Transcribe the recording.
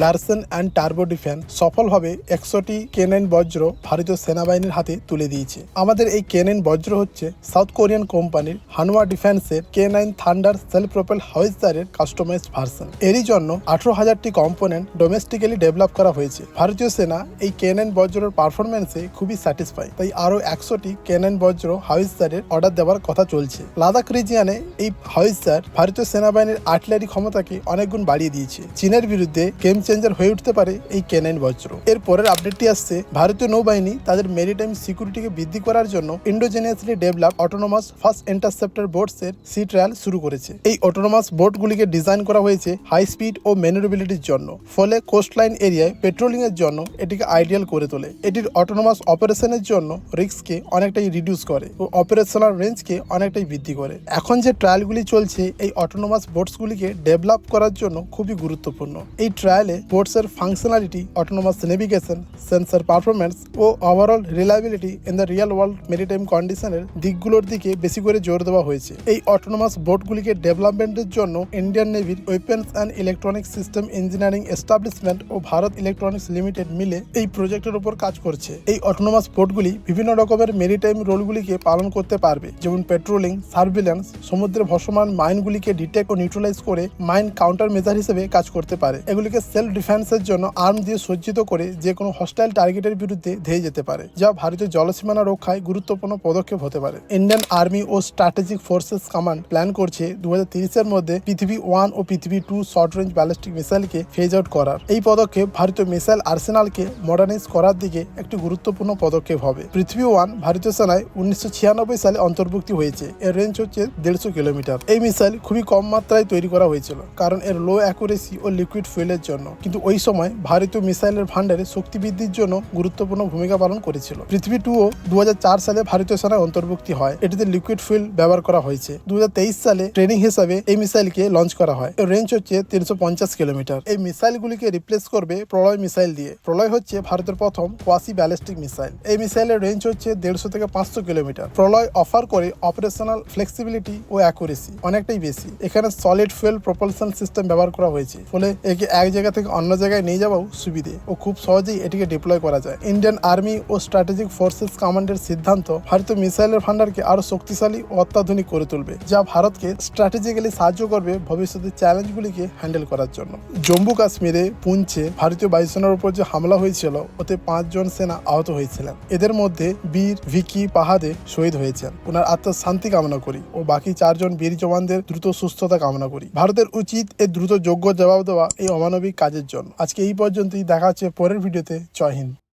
Larsen and turbo defence সফলভাবে 100টি K9 বজ্র ভারতীয় সেনাবাহিনীর হাতে তুলে দিয়েছে। আমাদের এই K9 বজ্র হচ্ছে সাউথ কোরিয়ান কোম্পানির হানওয়া ডিফেন্সের K9 থান্ডার সেলফ প্রোপেল হাউইটজারের কাস্টমাইজড ভার্সন। এরই জন্য 18,000টি কম্পোনেন্ট ডোমেস্টিক্যালি ডেভেলপ করা হয়েছে। ভারতীয় সেনা এই K9 বজ্রের পারফরমেন্সে খুবই স্যাটিসফাই, তাই আরও 100টি K9 বজ্র হাউইটজারের অর্ডার দেওয়ার কথা চলছে। লাদাখ রিজিয়নে এই হাউইটজার ভারতীয় সেনাবাহিনীর আর্টিলারি ক্ষমতাকে অনেক গুণ বাড়িয়ে দিয়েছে। চীনের বিরুদ্ধে গেম চেঞ্জার হয়ে উঠতে পারে এই K9 বজ্র। এর পরের আপডেটটি আসছে, ভারতীয় নৌবাহিনী তাদের মেরিটাইম সিকিউরিটিকে বৃদ্ধি করার জন্য indigenously develop autonomous fast interceptor boats এর সি ট্রায়াল শুরু করেছে। এই অটোনোমাস বোটগুলিকে ডিজাইন করা হয়েছে হাই স্পিড ও ম্যানুভারেবিলিটির জন্য, ফলে কোস্টলাইন এরিয়ায় পেট্রোলিং এর জন্য এটিকে আইডিয়াল করে তোলে। এটির অটোনোমাস অপারেশনের জন্য রিস্ককে অনেকটাই রিডিউস করে ও অপারেশনাল রেঞ্জকে অনেকটাই বৃদ্ধি করে। এখন যে ট্রায়ালগুলি চলছে এই অটোনোমাস বোটসগুলিকে ডেভেলপ করার জন্য খুবই গুরুত্বপূর্ণ। এই ট্রায়ালে বোটসের functionality, autonomous navigation, sensor performance ও overall reliability in the real world maritime কন্ডিশনের দিকগুলোর দিকে বেশি করে জোর দেওয়া হয়েছে। এই অটোনোমাস বোটগুলিকে ডেভেলপমেন্টের জন্য ইন্ডিয়ান নেভির weapons and electronic system engineering establishment ও ভারত ইলেকট্রনিক্স লিমিটেড মিলে এই প্রজেক্টের উপর কাজ করছে। এই অটোনোমাস বোটগুলি বিভিন্ন রকমের মেরিটাইম রোলগুলিকে পালন করতে পারবে, যেমন পেট্রোলিং, সার্ভিলেন্স, সমুদ্রে ভাসমান মাইনগুলিকে ডিটেক্ট ও নিউট্রালাইজ করে মাইন কাউন্টার মেজার হিসেবে কাজ করতে পারে। এগুলিকে সেলফ ডিফেন্সের জন্য আর্ম দিয়ে সজ্জিত করে যে কোনো হস্টাইল টার্গেটের বিরুদ্ধে ধেয়ে যেতে পারে, যা ভারতীয় জলসীমানা রক্ষায় গুরুত্বপূর্ণ পদক্ষেপ হতে পারে। ইন্ডিয়ান আর্মি ও স্ট্র্যাটেজিক ফোর্সেস কমান্ড প্ল্যান করছে 2030-এর মধ্যে পৃথিবী 1 ও পৃথিবী 2 শর্ট রেঞ্জ ব্যালিস্টিক মিসাইলকে ফেজ আউট করার। এই পদক্ষেপ ভারতীয় মিসাইল আর্সেনালকে মডার্নাইজ করার দিকে একটি গুরুত্বপূর্ণ পদক্ষেপ হবে। পৃথিবী 1 ভারতীয় সেনায় 1996 সালে অন্তর্ভুক্তি হয়েছে। এর রেঞ্জ হচ্ছে 150 কিলোমিটার। এই মিসাইল খুবই কম মাত্রায় তৈরি করা হয়েছিল, কারণ এর লো অ্যাকুরেসি ও লিকুইড ফুয়েলের জন্য, কিন্তু ওই সময় ভারতীয় মিসাইলের ভান্ডারে শক্তি বৃদ্ধির জন্য গুরুত্বপূর্ণ ভূমিকা পালন করেছিল। পৃথিবী 2ও 2004 সালে ভারতীয় সেনায় অন্তর্ভুক্তি হয়। এটিতে লিকুইড ফুয়েল ব্যবহার করা হয়েছে। 2023 সালে ট্রেনিং হিসাবে এই মিসাইলকে লঞ্চ করা হয়। এর রেঞ্জ হচ্ছে 350 কিলোমিটার। এই মিসাইলগুলিকে রিপ্লেস করবে প্রলয় মিসাইল দিয়ে। প্রলয় হচ্ছে ভারতের প্রথম কোয়াসি ব্যালিস্টিক মিসাইল। এই মিসাইলের রেঞ্জ হচ্ছে 150 থেকে 500 কিলোমিটার। প্রলয় অফার করে অপারেশনাল ফ্লেক্সিবিলিটি ও অ্যাকুরেসি অনেকটাই বেশি। এখানে সলিড ফুয়েল প্রপালশন সিস্টেম ব্যবহার করা হয়েছে, ফলে একে এক জায়গা থেকে অন্য জায়গায় নিয়ে যাওয়াও সুবিধে ও খুব সহজেই এটিকে ডিপ্লয় করা যায়। ইন্ডিয়ান আর্মি ও স্ট্র্যাটেজিক ফোর্সেস কমান্ডের সিদ্ধান্ত ভারতীয় মিসাইলের ভান্ডারকে আরো শক্তিশালী ও অত্যাধুনিক করে তুলবে, যা ভারতকে স্ট্র্যাটেজিক্যালি সাহায্য করবে ভবিষ্যতের চ্যালেঞ্জগুলিকে হ্যান্ডেল করার জন্য। জম্মু কাশ্মীরে পুঞ্চে ভারতীয় বায়ুসেনার উপর যে হামলা হয়েছিল, ওতে 5 জন সেনা আহত হয়েছিলেন। এদের মধ্যে বীর ভিকি পাহাদে শহীদ হয়েছেন। ওনার আত্মার শান্তি কামনা করি ও বাকি 4 জন বীর জওয়ানদের দ্রুত সুস্থতা কামনা করি। ভারতের উচিত এর দ্রুত যোগ্য জবাব দেওয়া এই অমানবিক কাজের জন্য। আজকে এই পর্যন্তই, দেখা হচ্ছে পরের ভিডিওতে। জয় হিন্দ।